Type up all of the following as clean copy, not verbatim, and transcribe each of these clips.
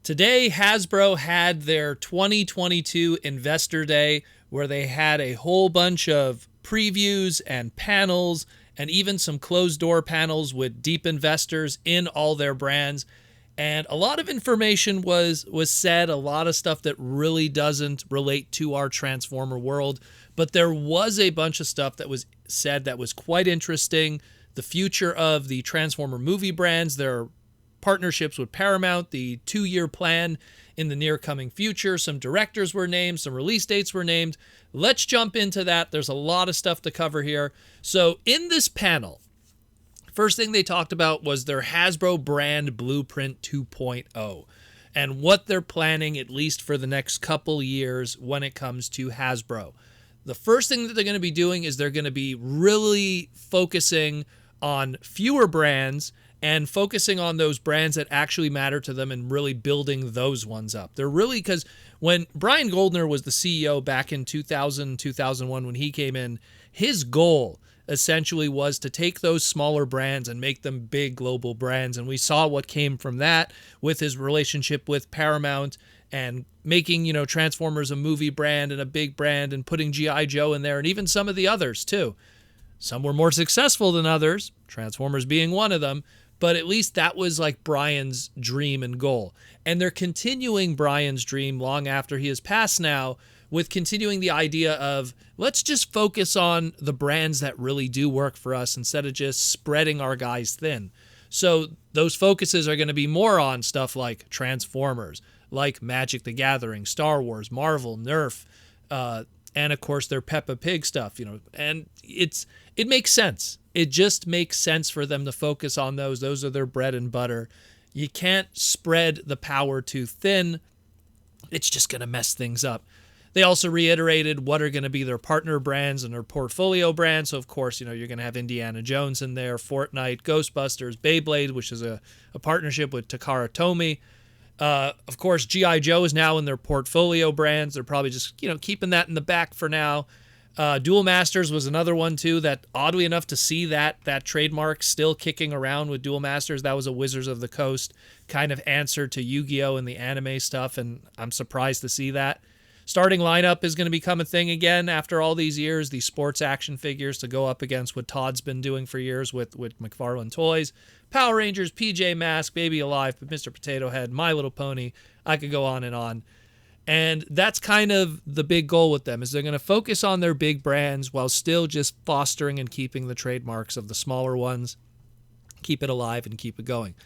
Today, Hasbro had their 2022 Investor Day where they had a whole bunch of previews and panels and even some closed door panels with deep investors in all their brands. And a lot of information was said, a lot of stuff that really doesn't relate to our Transformer world. But there was a bunch of stuff that was said that was quite interesting. The future of the Transformer movie brands, their partnerships with Paramount, the 2-year plan in the near coming future. Some directors were named, some release dates were named. Let's jump into that. There's a lot of stuff to cover here. So in this panel, first thing they talked about was their Hasbro brand blueprint 2.0 and what they're planning, at least for the next couple years when it comes to Hasbro. The first thing that they're going to be doing is they're going to be really focusing on fewer brands and focusing on those brands that actually matter to them and really building those ones up. They're really, because when Brian Goldner was the CEO back in 2000, 2001, when he came in, his goal essentially was to take those smaller brands and make them big global brands. And we saw what came from that with his relationship with Paramount and making, Transformers a movie brand and a big brand and putting G.I. Joe in there and even some of the others too. Some were more successful than others, Transformers being one of them. But at least that was like Brian's dream and goal. And they're continuing Brian's dream long after he has passed now with continuing the idea of let's just focus on the brands that really do work for us instead of just spreading our guys thin. So those focuses are going to be more on stuff like Transformers, like Magic the Gathering, Star Wars, Marvel, Nerf, and of course their Peppa Pig stuff, and it makes sense. It just makes sense for them to focus on those. Those are their bread and butter. You can't spread the power too thin. It's just going to mess things up. They also reiterated what are going to be their partner brands and their portfolio brands. So, of course, you're going to have Indiana Jones in there, Fortnite, Ghostbusters, Beyblade, which is a partnership with Takara Tomy. Of course, G.I. Joe is now in their portfolio brands. They're probably just, keeping that in the back for now. Duel Masters was another one too that, oddly enough, to see that trademark still kicking around with Duel Masters. That was a Wizards of the Coast kind of answer to Yu-Gi-Oh! And the anime stuff, and I'm surprised to see that. Starting lineup is going to become a thing again after all these years. The sports action figures to go up against what Todd's been doing for years with McFarlane Toys. Power Rangers, PJ Masks, Baby Alive, Mr. Potato Head, My Little Pony. I could go on and on. And that's kind of the big goal with them, is they're going to focus on their big brands while still just fostering and keeping the trademarks of the smaller ones, keep it alive and keep it going.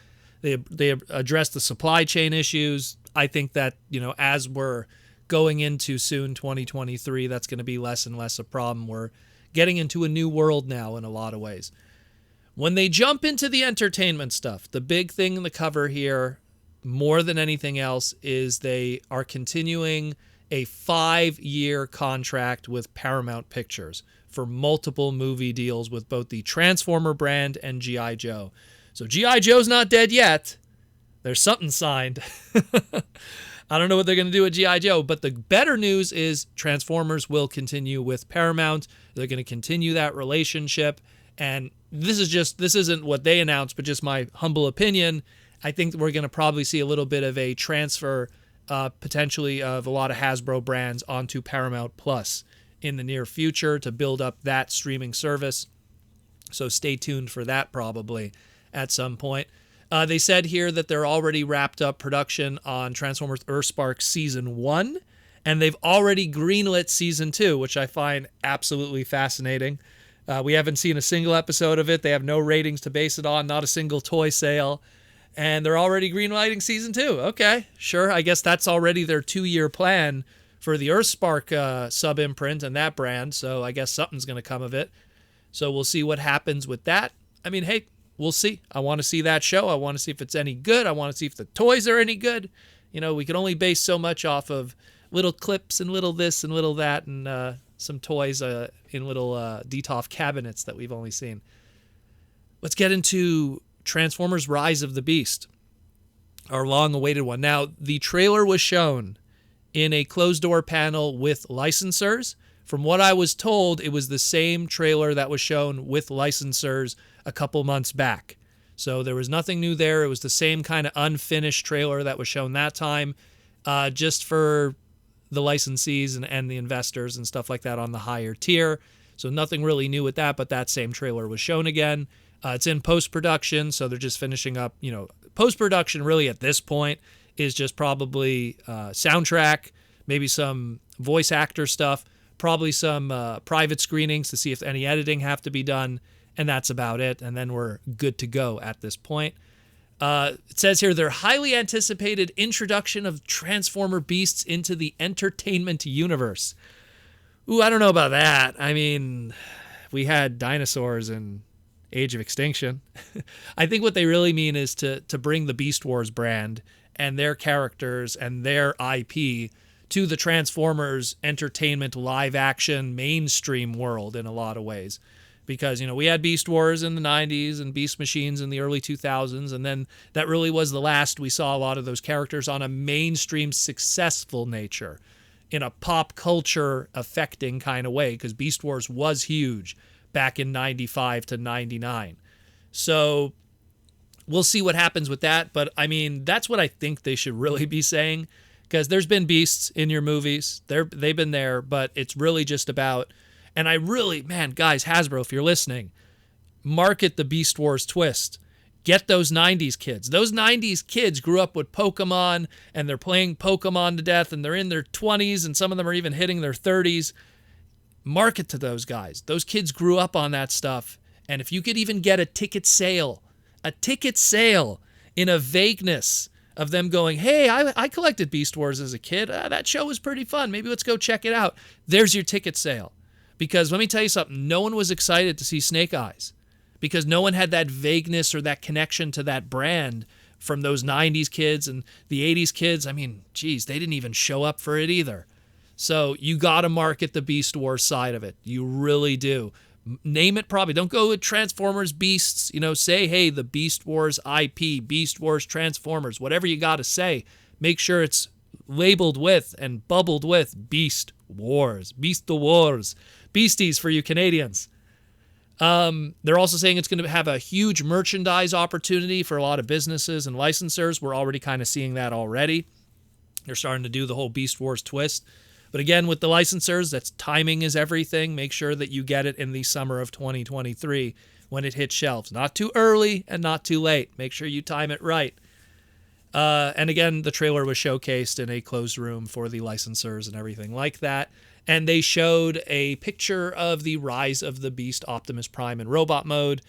They address the supply chain issues. I think that, as we're going into soon 2023, that's going to be less and less a problem. We're getting into a new world now in a lot of ways. When they jump into the entertainment stuff, the big thing in the cover here, more than anything else, is they are continuing a 5-year contract with Paramount Pictures for multiple movie deals with both the Transformer brand and G.I. Joe. So G.I. Joe's not dead yet. There's something signed. I don't know what they're going to do with G.I. Joe, but the better news is Transformers will continue with Paramount. They're going to continue that relationship. And this isn't what they announced, but just my humble opinion. I think we're going to probably see a little bit of a transfer, potentially, of a lot of Hasbro brands onto Paramount Plus in the near future to build up that streaming service. So stay tuned for that probably at some point. They said here that they're already wrapped up production on Transformers Earthspark Season 1, and they've already greenlit Season 2, which I find absolutely fascinating. We haven't seen a single episode of it. They have no ratings to base it on, not a single toy sale. And they're already greenlighting Season 2. Okay, sure. I guess that's already their 2-year plan for the Earthspark sub-imprint and that brand. So I guess something's going to come of it. So we'll see what happens with that. I mean, hey, we'll see. I want to see that show. I want to see if it's any good. I want to see if the toys are any good. We can only base so much off of little clips and little this and little that and some toys in little DTOF cabinets that we've only seen. Let's get into Transformers Rise of the Beast, our long-awaited one. Now, the trailer was shown in a closed-door panel with licensors. From what I was told, it was the same trailer that was shown with licensors a couple months back. So there was nothing new there. It was the same kind of unfinished trailer that was shown that time, just for the licensees and the investors and stuff like that on the higher tier. So nothing really new with that, but that same trailer was shown again. It's in post-production, so they're just finishing up. Post-production really at this point is just probably soundtrack, maybe some voice actor stuff, probably some private screenings to see if any editing have to be done, and that's about it. And then we're good to go at this point. It says here, their highly anticipated introduction of Transformer beasts into the entertainment universe. Ooh, I don't know about that. I mean, we had dinosaurs in Age of Extinction. I think what they really mean is to bring the Beast Wars brand and their characters and their IP to the Transformers entertainment live action mainstream world in a lot of ways. Because, we had Beast Wars in the 90s and Beast Machines in the early 2000s, and then that really was the last we saw a lot of those characters on a mainstream successful nature, in a pop culture affecting kind of way, because Beast Wars was huge back in 95 to 99. So we'll see what happens with that, but I mean, that's what I think they should really be saying, because there's been beasts in your movies. They've been there, but it's really just about... And I really, man, guys, Hasbro, if you're listening, market the Beast Wars twist. Get those 90s kids. Those 90s kids grew up with Pokemon, and they're playing Pokemon to death, and they're in their 20s, and some of them are even hitting their 30s. Market to those guys. Those kids grew up on that stuff. And if you could even get a ticket sale in a vagueness of them going, hey, I collected Beast Wars as a kid. That show was pretty fun. Maybe let's go check it out. There's your ticket sale. Because let me tell you something, no one was excited to see Snake Eyes because no one had that vagueness or that connection to that brand from those 90s kids and the 80s kids. I mean, geez, they didn't even show up for it either. So you got to market the Beast Wars side of it. You really do. Name it probably. Don't go with Transformers Beasts. Say, hey, the Beast Wars IP, Beast Wars Transformers, whatever you got to say. Make sure it's labeled with and bubbled with Beast Wars. Beast Wars. Beasties for you Canadians. They're also saying it's going to have a huge merchandise opportunity for a lot of businesses and licensors. We're already kind of seeing that already. They're starting to do the whole Beast Wars twist. But again, with the licensors, that's timing is everything. Make sure that you get it in the summer of 2023 when it hits shelves. Not too early and not too late. Make sure you time it right. And again, the trailer was showcased in a closed room for the licensors and everything like that. And they showed a picture of the Rise of the Beast Optimus Prime in robot mode.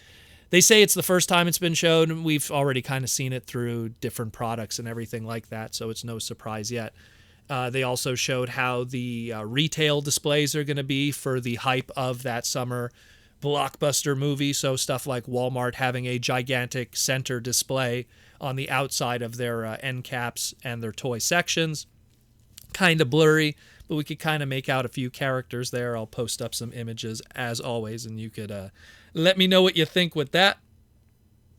They say it's the first time it's been showed, and we've already kind of seen it through different products and everything like that, so it's no surprise yet. They also showed how the retail displays are going to be for the hype of that summer blockbuster movie, so stuff like Walmart having a gigantic center display on the outside of their end caps and their toy sections. Kind of blurry, but we could kind of make out a few characters there. I'll post up some images as always, and you could let me know what you think with that.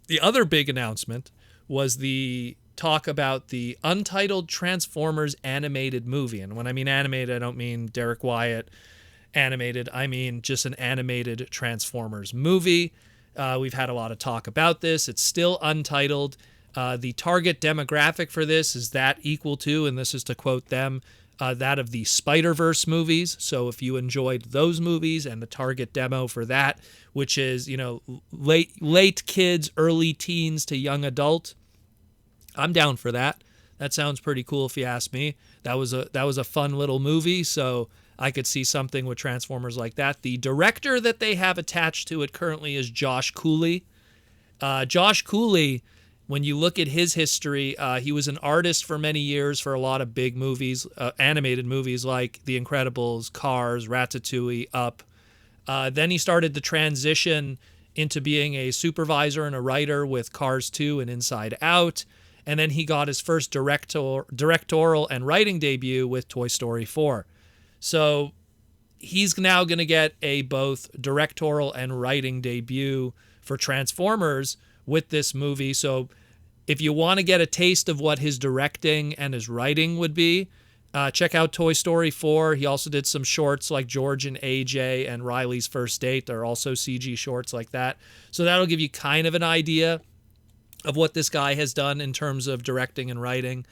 The other big announcement was the talk about the Untitled Transformers animated movie. And when I mean animated, I don't mean Derek Wyatt animated. I mean just an animated Transformers movie. We've had a lot of talk about this. It's still untitled. The target demographic for this is that equal to, and this is to quote them, that of the Spider-Verse movies. So if you enjoyed those movies and the target demo for that, which is, late kids, early teens to young adult, I'm down for that. That sounds pretty cool if you ask me. That was a fun little movie, so I could see something with Transformers like that. The director that they have attached to it currently is Josh Cooley. Josh Cooley, when you look at his history, he was an artist for many years for a lot of big movies, animated movies like The Incredibles, Cars, Ratatouille, Up. Then he started to transition into being a supervisor and a writer with Cars 2 and Inside Out. And then he got his first directorial and writing debut with Toy Story 4. So he's now going to get a both directorial and writing debut for Transformers with this movie. So if you want to get a taste of what his directing and his writing would be, check out Toy Story 4. He also did some shorts like George and AJ and Riley's First Date. There are also CG shorts like that. So that'll give you kind of an idea of what this guy has done in terms of directing and writing.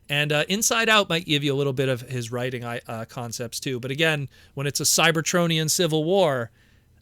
And Inside Out might give you a little bit of his writing concepts too. But again, when it's a Cybertronian civil war,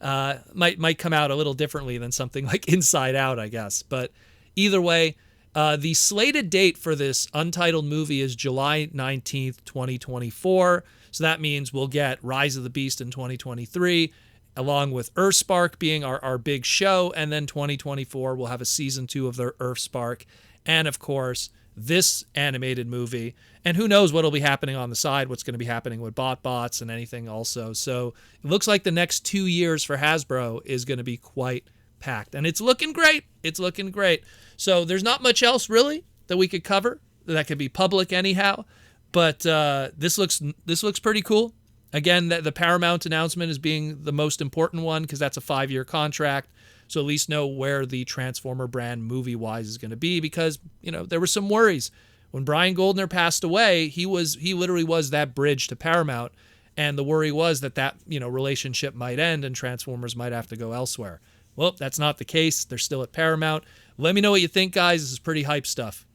might come out a little differently than something like Inside Out, I guess. But either way, the slated date for this Untitled movie is July 19th, 2024. So that means we'll get Rise of the Beast in 2023, along with Earthspark being our big show. And then 2024, we'll have a season 2 of the Earthspark. And of course, this animated movie. And who knows what'll be happening on the side, what's going to be happening with BotBots and anything also. So it looks like the next 2 years for Hasbro is going to be quite packed. And it's looking great. It's looking great. So there's not much else really that we could cover that could be public anyhow. But this looks pretty cool. Again, the Paramount announcement is being the most important one because that's a 5-year contract. So at least know where the Transformer brand movie-wise is going to be, because, there were some worries. When Brian Goldner passed away, he literally was that bridge to Paramount, and the worry was that relationship might end and Transformers might have to go elsewhere. Well, that's not the case. They're still at Paramount. Let me know what you think, guys. This is pretty hype stuff.